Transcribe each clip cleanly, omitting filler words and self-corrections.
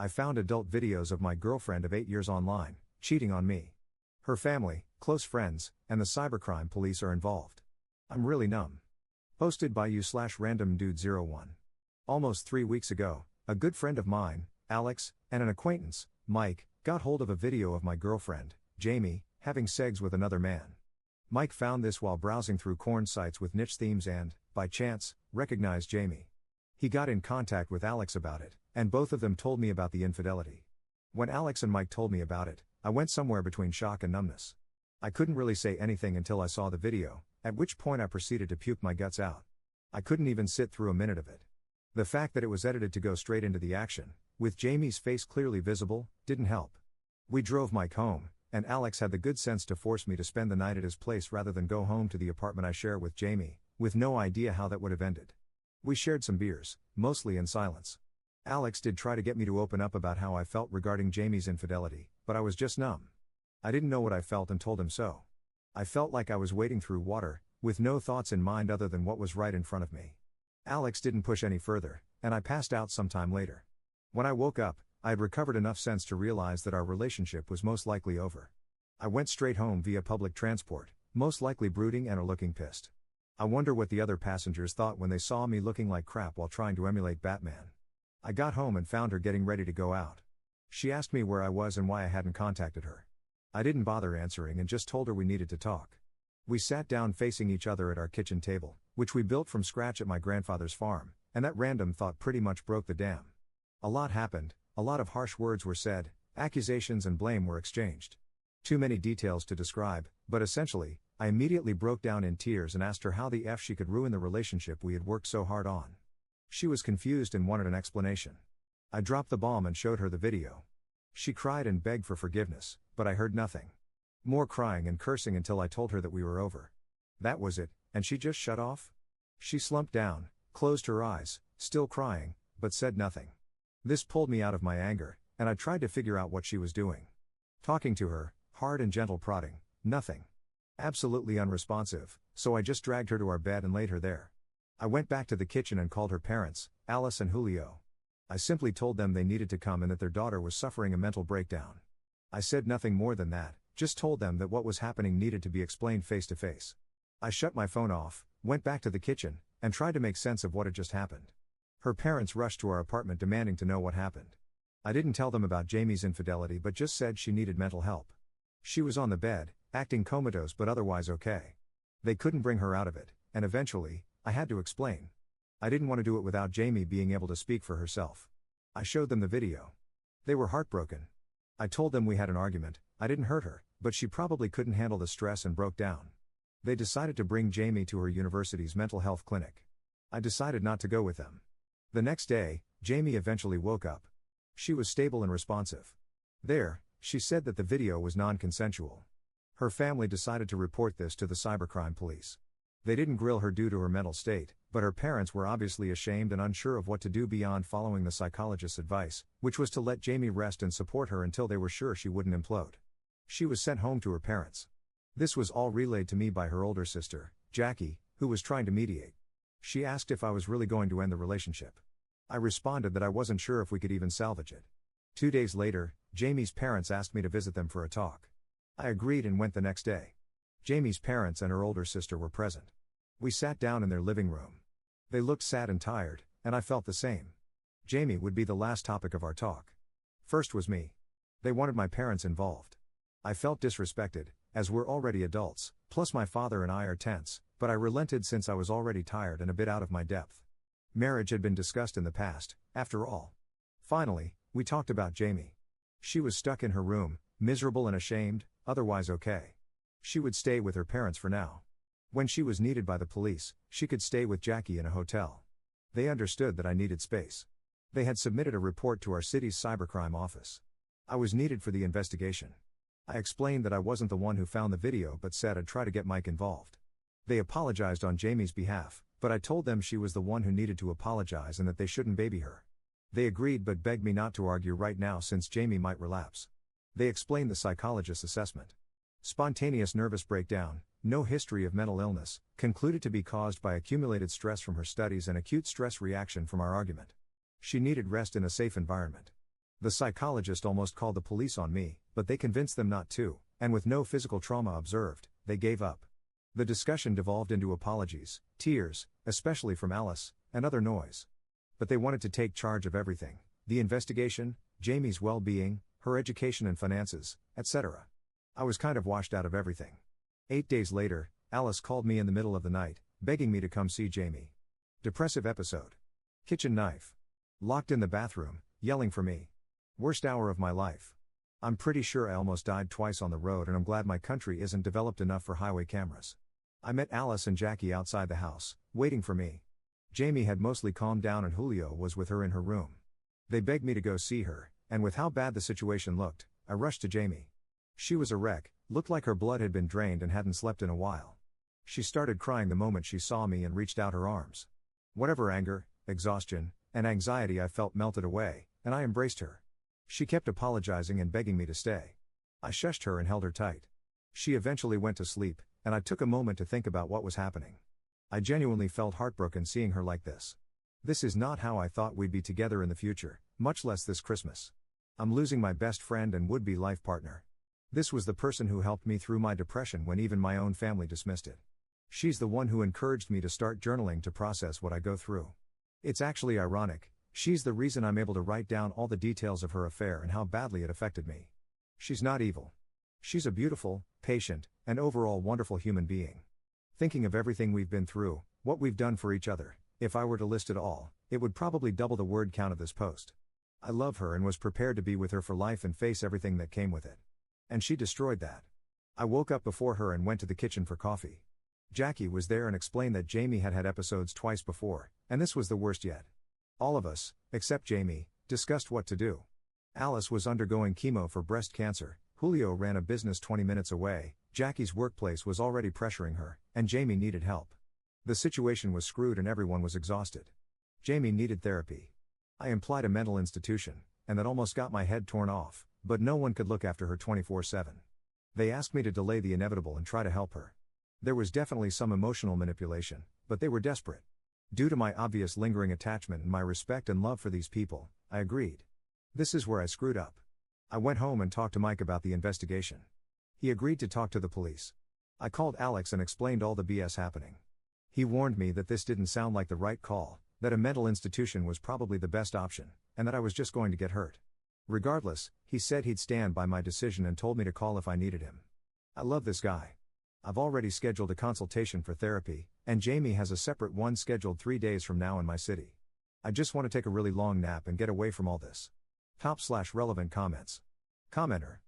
I found adult videos of my girlfriend of 8 years online, cheating on me. Her family, close friends, and the cybercrime police are involved. I'm really numb. Posted by you/randomdude01. Almost 3 weeks ago, a good friend of mine, Alex, and an acquaintance, Mike, got hold of a video of my girlfriend, Jamie, having sex with another man. Mike found this while browsing through porn sites with niche themes and, by chance, recognized Jamie. He got in contact with Alex about it, and both of them told me about the infidelity. When Alex and Mike told me about it, I went somewhere between shock and numbness. I couldn't really say anything until I saw the video, at which point I proceeded to puke my guts out. I couldn't even sit through a minute of it. The fact that it was edited to go straight into the action, with Jamie's face clearly visible, didn't help. We drove Mike home, and Alex had the good sense to force me to spend the night at his place rather than go home to the apartment I share with Jamie, with no idea how that would have ended. We shared some beers, mostly in silence. Alex did try to get me to open up about how I felt regarding Jamie's infidelity, but I was just numb. I didn't know what I felt and told him so. I felt like I was wading through water, with no thoughts in mind other than what was right in front of me. Alex didn't push any further, and I passed out some time later. When I woke up, I had recovered enough sense to realize that our relationship was most likely over. I went straight home via public transport, most likely brooding and or looking pissed. I wonder what the other passengers thought when they saw me looking like crap while trying to emulate Batman. I got home and found her getting ready to go out. She asked me where I was and why I hadn't contacted her. I didn't bother answering and just told her we needed to talk. We sat down facing each other at our kitchen table, which we built from scratch at my grandfather's farm, and that random thought pretty much broke the dam. A lot happened, a lot of harsh words were said, accusations and blame were exchanged. Too many details to describe, but essentially, I immediately broke down in tears and asked her how the F she could ruin the relationship we had worked so hard on. She was confused and wanted an explanation. I dropped the bomb and showed her the video. She cried and begged for forgiveness, but I heard nothing. More crying and cursing until I told her that we were over. That was it, and she just shut off? She slumped down, closed her eyes, still crying, but said nothing. This pulled me out of my anger, and I tried to figure out what she was doing. Talking to her, hard and gentle prodding, nothing. Absolutely unresponsive, so I just dragged her to our bed and laid her there. I went back to the kitchen and called her parents, Alice and Julio. I simply told them they needed to come and that their daughter was suffering a mental breakdown. I said nothing more than that, just told them that what was happening needed to be explained face to face. I shut my phone off, went back to the kitchen, and tried to make sense of what had just happened. Her parents rushed to our apartment demanding to know what happened. I didn't tell them about Jamie's infidelity but just said she needed mental help. She was on the bed, acting comatose but otherwise okay. They couldn't bring her out of it, and eventually, I had to explain. I didn't want to do it without Jamie being able to speak for herself. I showed them the video. They were heartbroken. I told them we had an argument, I didn't hurt her, but she probably couldn't handle the stress and broke down. They decided to bring Jamie to her university's mental health clinic. I decided not to go with them. The next day, Jamie eventually woke up. She was stable and responsive. There, she said that the video was non-consensual. Her family decided to report this to the cybercrime police. They didn't grill her due to her mental state, but her parents were obviously ashamed and unsure of what to do beyond following the psychologist's advice, which was to let Jamie rest and support her until they were sure she wouldn't implode. She was sent home to her parents. This was all relayed to me by her older sister, Jackie, who was trying to mediate. She asked if I was really going to end the relationship. I responded that I wasn't sure if we could even salvage it. 2 days later, Jamie's parents asked me to visit them for a talk. I agreed and went the next day. Jamie's parents and her older sister were present. We sat down in their living room. They looked sad and tired, and I felt the same. Jamie would be the last topic of our talk. First was me. They wanted my parents involved. I felt disrespected, as we're already adults, plus my father and I are tense, but I relented since I was already tired and a bit out of my depth. Marriage had been discussed in the past, after all. Finally, we talked about Jamie. She was stuck in her room, miserable and ashamed, otherwise okay. She would stay with her parents for now. When she was needed by the police, she could stay with Jackie in a hotel. They understood that I needed space. They had submitted a report to our city's cybercrime office. I was needed for the investigation. I explained that I wasn't the one who found the video but said I'd try to get Mike involved. They apologized on Jamie's behalf, but I told them she was the one who needed to apologize and that they shouldn't baby her. They agreed but begged me not to argue right now since Jamie might relapse. They explained the psychologist's assessment. Spontaneous nervous breakdown, no history of mental illness, concluded to be caused by accumulated stress from her studies and acute stress reaction from our argument. She needed rest in a safe environment. The psychologist almost called the police on me, but they convinced them not to, and with no physical trauma observed, they gave up. The discussion devolved into apologies, tears, especially from Alice, and other noise. But they wanted to take charge of everything: the investigation, Jamie's well-being, her education and finances, etc. I was kind of washed out of everything. 8 days later, Alice called me in the middle of the night, begging me to come see Jamie. Depressive episode. Kitchen knife. Locked in the bathroom, yelling for me. Worst hour of my life. I'm pretty sure I almost died twice on the road, and I'm glad my country isn't developed enough for highway cameras. I met Alice and Jackie outside the house, waiting for me. Jamie had mostly calmed down and Julio was with her in her room. They begged me to go see her, and with how bad the situation looked, I rushed to Jamie. She was a wreck, looked like her blood had been drained and hadn't slept in a while. She started crying the moment she saw me and reached out her arms. Whatever anger, exhaustion, and anxiety I felt melted away, and I embraced her. She kept apologizing and begging me to stay. I shushed her and held her tight. She eventually went to sleep, and I took a moment to think about what was happening. I genuinely felt heartbroken seeing her like this. This is not how I thought we'd be together in the future, much less this Christmas. I'm losing my best friend and would-be life partner. This was the person who helped me through my depression when even my own family dismissed it. She's the one who encouraged me to start journaling to process what I go through. It's actually ironic. She's the reason I'm able to write down all the details of her affair and how badly it affected me. She's not evil. She's a beautiful, patient, and overall wonderful human being. Thinking of everything we've been through, what we've done for each other, if I were to list it all, it would probably double the word count of this post. I love her and was prepared to be with her for life and face everything that came with it. And she destroyed that. I woke up before her and went to the kitchen for coffee. Jackie was there and explained that Jamie had had episodes twice before, and this was the worst yet. All of us, except Jamie, discussed what to do. Alice was undergoing chemo for breast cancer, Julio ran a business 20 minutes away, Jackie's workplace was already pressuring her, and Jamie needed help. The situation was screwed and everyone was exhausted. Jamie needed therapy. I implied a mental institution, and that almost got my head torn off, but no one could look after her 24/7. They asked me to delay the inevitable and try to help her. There was definitely some emotional manipulation, but they were desperate. Due to my obvious lingering attachment and my respect and love for these people, I agreed. This is where I screwed up. I went home and talked to Mike about the investigation. He agreed to talk to the police. I called Alex and explained all the BS happening. He warned me that this didn't sound like the right call, that a mental institution was probably the best option, and that I was just going to get hurt. Regardless, he said he'd stand by my decision and told me to call if I needed him. I love this guy. I've already scheduled a consultation for therapy, and Jamie has a separate one scheduled 3 days from now in my city. I just want to take a really long nap and get away from all this. Top/relevant comments. Commenter.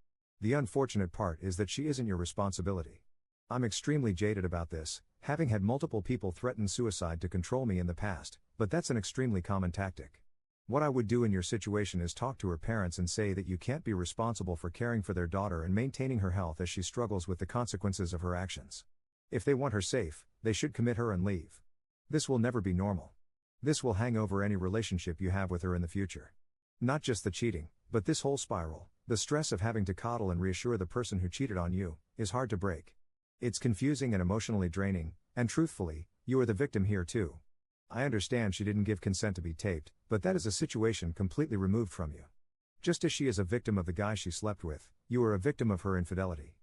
The unfortunate part is that she isn't your responsibility. I'm extremely jaded about this, having had multiple people threaten suicide to control me in the past, but that's an extremely common tactic. What I would do in your situation is talk to her parents and say that you can't be responsible for caring for their daughter and maintaining her health as she struggles with the consequences of her actions. If they want her safe, they should commit her and leave. This will never be normal. This will hang over any relationship you have with her in the future. Not just the cheating, but this whole spiral, the stress of having to coddle and reassure the person who cheated on you, is hard to break. It's confusing and emotionally draining, and truthfully, you are the victim here too. I understand she didn't give consent to be taped, but that is a situation completely removed from you. Just as she is a victim of the guy she slept with, you are a victim of her infidelity.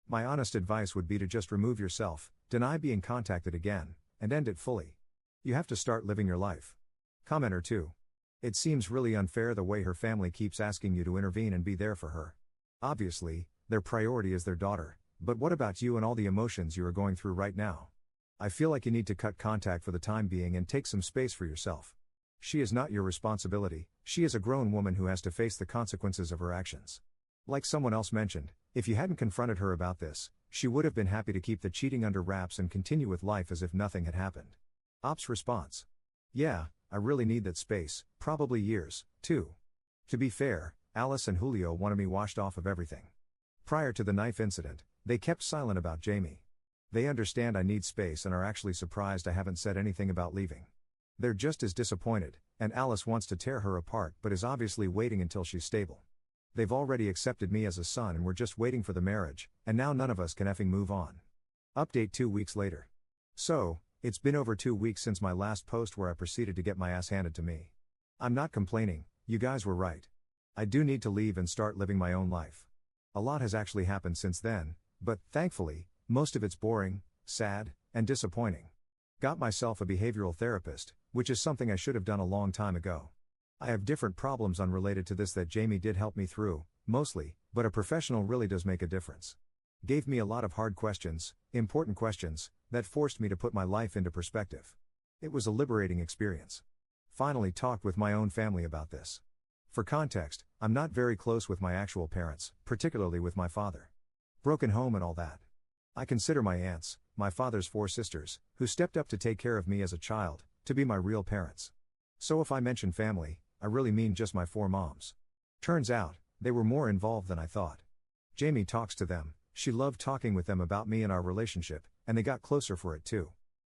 My honest advice would be to just remove yourself, deny being contacted again, and end it fully. You have to start living your life. Commenter 2. It seems really unfair the way her family keeps asking you to intervene and be there for her. Obviously, their priority is their daughter, but what about you and all the emotions you are going through right now? I feel like you need to cut contact for the time being and take some space for yourself. She is not your responsibility, she is a grown woman who has to face the consequences of her actions. Like someone else mentioned, if you hadn't confronted her about this, she would have been happy to keep the cheating under wraps and continue with life as if nothing had happened. Op's response. Yeah, I really need that space, probably years, too. To be fair, Alice and Julio wanted me washed off of everything. Prior to the knife incident, they kept silent about Jamie. They understand I need space and are actually surprised I haven't said anything about leaving. They're just as disappointed, and Alice wants to tear her apart but is obviously waiting until she's stable. They've already accepted me as a son and we're just waiting for the marriage, and now none of us can effing move on. Update 2 weeks later. So, it's been over 2 weeks since my last post where I proceeded to get my ass handed to me. I'm not complaining, you guys were right. I do need to leave and start living my own life. A lot has actually happened since then, but, thankfully, most of it's boring, sad, and disappointing. Got myself a behavioral therapist, which is something I should have done a long time ago. I have different problems unrelated to this that Jamie did help me through, mostly, but a professional really does make a difference. Gave me a lot of hard questions, important questions, that forced me to put my life into perspective. It was a liberating experience. Finally talked with my own family about this. For context, I'm not very close with my actual parents, particularly with my father. Broken home and all that. I consider my aunts, my father's 4 sisters, who stepped up to take care of me as a child, to be my real parents. So if I mention family, I really mean just my 4 moms. Turns out, they were more involved than I thought. Jamie talks to them, she loved talking with them about me and our relationship, and they got closer for it too.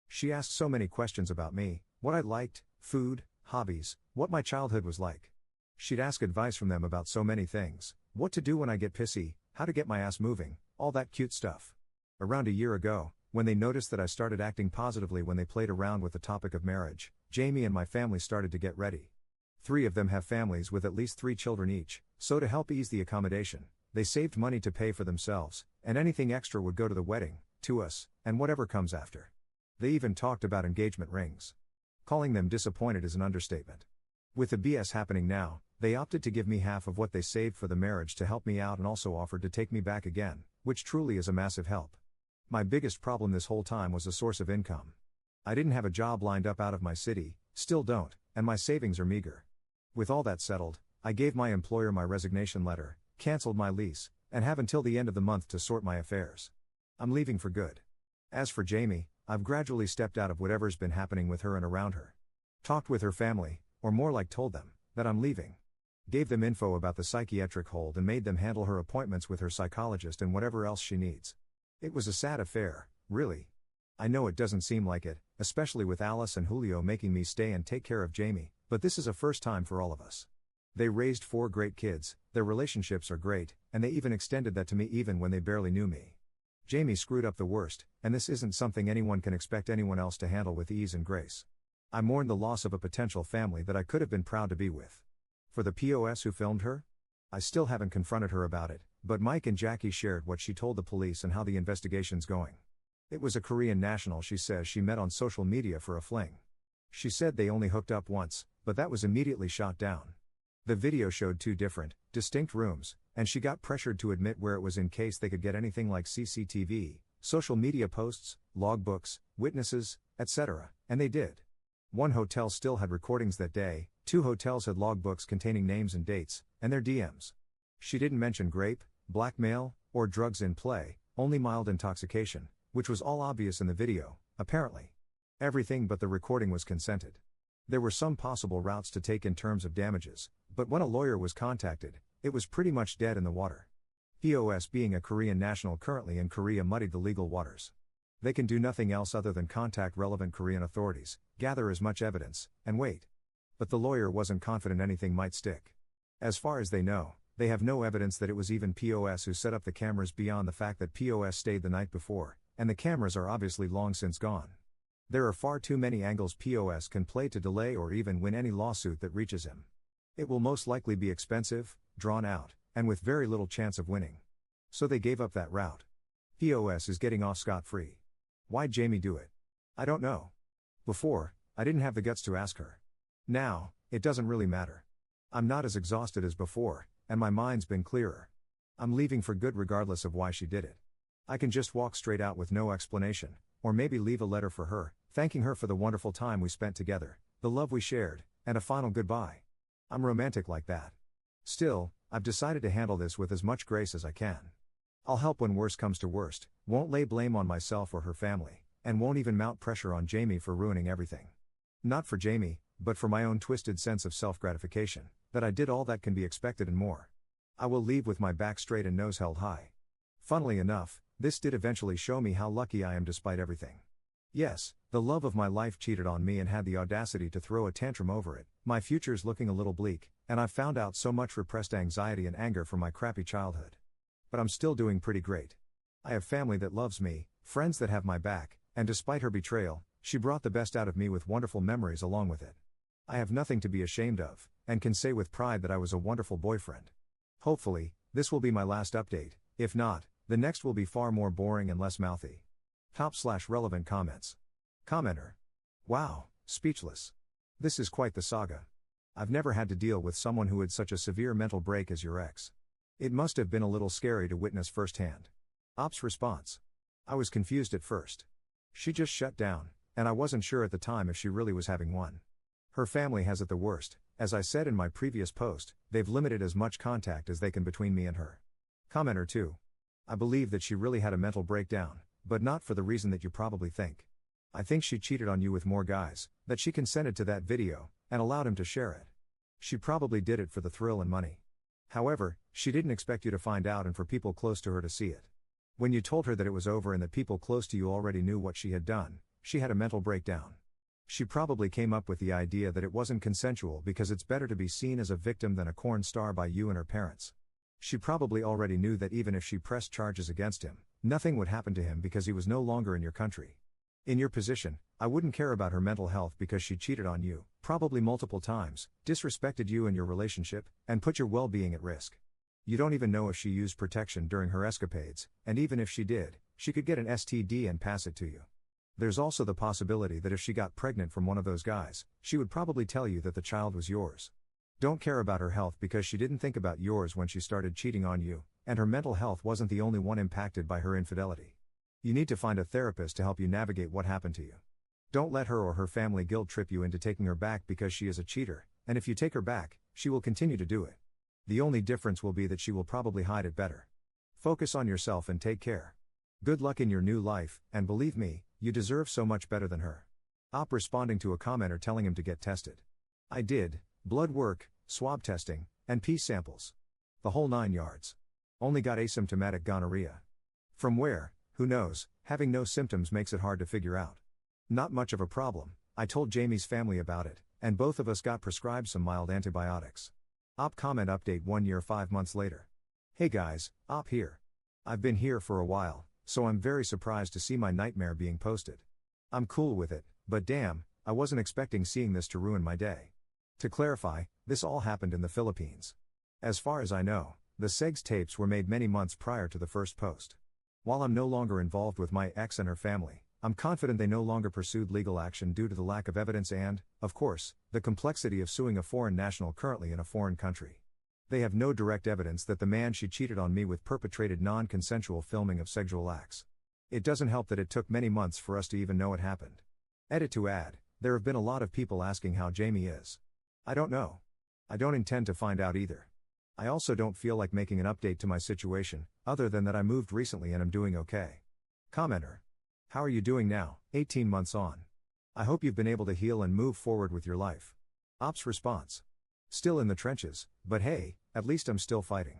She asked so many questions about me, what I liked, food, hobbies, what my childhood was like. She'd ask advice from them about so many things, what to do when I get pissy, how to get my ass moving, all that cute stuff. Around a year ago, when they noticed that I started acting positively when they played around with the topic of marriage, Jamie and my family started to get ready. 3 of them have families with at least 3 children each, so to help ease the accommodation, they saved money to pay for themselves, and anything extra would go to the wedding, to us, and whatever comes after. They even talked about engagement rings. Calling them disappointed is an understatement. With the BS happening now, they opted to give me half of what they saved for the marriage to help me out and also offered to take me back again, which truly is a massive help. My biggest problem this whole time was a source of income. I didn't have a job lined up out of my city, still don't, and my savings are meager. With all that settled, I gave my employer my resignation letter, canceled my lease, and have until the end of the month to sort my affairs. I'm leaving for good. As for Jamie, I've gradually stepped out of whatever's been happening with her and around her. Talked with her family, or more like told them, that I'm leaving. Gave them info about the psychiatric hold and made them handle her appointments with her psychologist and whatever else she needs. It was a sad affair, really. I know it doesn't seem like it, especially with Alice and Julio making me stay and take care of Jamie, but this is a first time for all of us. They raised 4 great kids, their relationships are great, and they even extended that to me even when they barely knew me. Jamie screwed up the worst, and this isn't something anyone can expect anyone else to handle with ease and grace. I mourn the loss of a potential family that I could have been proud to be with. For the POS who filmed her? I still haven't confronted her about it, but Mike and Jackie shared what she told the police and how the investigation's going. It was a Korean national she says she met on social media for a fling. She said they only hooked up once, but that was immediately shot down. The video showed 2 different, distinct rooms, and she got pressured to admit where it was in case they could get anything like CCTV, social media posts, logbooks, witnesses, etc., and they did. 1 hotel still had recordings that day, 2 hotels had logbooks containing names and dates, and their DMs. She didn't mention rape, blackmail, or drugs in play, only mild intoxication, which was all obvious in the video, apparently. Everything but the recording was consented. There were some possible routes to take in terms of damages, but when a lawyer was contacted, it was pretty much dead in the water. POS being a Korean national currently in Korea muddied the legal waters. They can do nothing else other than contact relevant Korean authorities, gather as much evidence, and wait. But the lawyer wasn't confident anything might stick. As far as they know, they have no evidence that it was even POS who set up the cameras beyond the fact that POS stayed the night before, and the cameras are obviously long since gone. There are far too many angles POS can play to delay or even win any lawsuit that reaches him. It will most likely be expensive, drawn out, and with very little chance of winning. So they gave up that route. POS is getting off scot-free. Why'd Jamie do it? I don't know. Before, I didn't have the guts to ask her. Now, it doesn't really matter. I'm not as exhausted as before, and my mind's been clearer. I'm leaving for good regardless of why she did it. I can just walk straight out with no explanation, or maybe leave a letter for her, thanking her for the wonderful time we spent together, the love we shared, and a final goodbye. I'm romantic like that. Still, I've decided to handle this with as much grace as I can. I'll help when worst comes to worst, won't lay blame on myself or her family, and won't even mount pressure on Jamie for ruining everything. Not for Jamie, but for my own twisted sense of self-gratification, that I did all that can be expected and more. I will leave with my back straight and nose held high. Funnily enough, this did eventually show me how lucky I am despite everything. Yes, the love of my life cheated on me and had the audacity to throw a tantrum over it, my future's looking a little bleak, and I've found out so much repressed anxiety and anger from my crappy childhood. But I'm still doing pretty great. I have family that loves me, friends that have my back, and despite her betrayal, she brought the best out of me with wonderful memories along with it. I have nothing to be ashamed of, and can say with pride that I was a wonderful boyfriend. Hopefully, this will be my last update. If not, the next will be far more boring and less mouthy. Top/relevant comments. Commenter. Wow, speechless. This is quite the saga. I've never had to deal with someone who had such a severe mental break as your ex. It must have been a little scary to witness firsthand. Op's response. I was confused at first. She just shut down, and I wasn't sure at the time if she really was having one. Her family has it the worst. As I said in my previous post, they've limited as much contact as they can between me and her. Commenter 2. I believe that she really had a mental breakdown, but not for the reason that you probably think. I think she cheated on you with more guys, that she consented to that video, and allowed him to share it. She probably did it for the thrill and money. However, she didn't expect you to find out and for people close to her to see it. When you told her that it was over and that people close to you already knew what she had done, she had a mental breakdown. She probably came up with the idea that it wasn't consensual because it's better to be seen as a victim than a corn star by you and her parents. She probably already knew that even if she pressed charges against him, nothing would happen to him because he was no longer in your country. In your position, I wouldn't care about her mental health because she cheated on you, probably multiple times, disrespected you and your relationship, and put your well-being at risk. You don't even know if she used protection during her escapades, and even if she did, she could get an STD and pass it to you. There's also the possibility that if she got pregnant from one of those guys, she would probably tell you that the child was yours. Don't care about her health because she didn't think about yours when she started cheating on you, and her mental health wasn't the only one impacted by her infidelity. You need to find a therapist to help you navigate what happened to you. Don't let her or her family guilt trip you into taking her back because she is a cheater, and if you take her back, she will continue to do it. The only difference will be that she will probably hide it better. Focus on yourself and take care. Good luck in your new life, and believe me, you deserve so much better than her. Op responding to a commenter telling him to get tested. I did, blood work, swab testing, and pee samples. The whole 9 yards. Only got asymptomatic gonorrhea. From where, who knows, having no symptoms makes it hard to figure out. Not much of a problem. I told Jamie's family about it, and both of us got prescribed some mild antibiotics. Op comment update 1 year 5 months later. Hey guys, Op here. I've been here for a while, so I'm very surprised to see my nightmare being posted. I'm cool with it, but damn, I wasn't expecting seeing this to ruin my day. To clarify, this all happened in the Philippines. As far as I know, the Segs tapes were made many months prior to the first post. While I'm no longer involved with my ex and her family, I'm confident they no longer pursued legal action due to the lack of evidence and, of course, the complexity of suing a foreign national currently in a foreign country. They have no direct evidence that the man she cheated on me with perpetrated non-consensual filming of sexual acts. It doesn't help that it took many months for us to even know it happened. Edit to add, there have been a lot of people asking how Jamie is. I don't know. I don't intend to find out either. I also don't feel like making an update to my situation, other than that I moved recently and am doing okay. Commenter. How are you doing now, 18 months on? I hope you've been able to heal and move forward with your life. Op's response. Still in the trenches, but hey, at least I'm still fighting.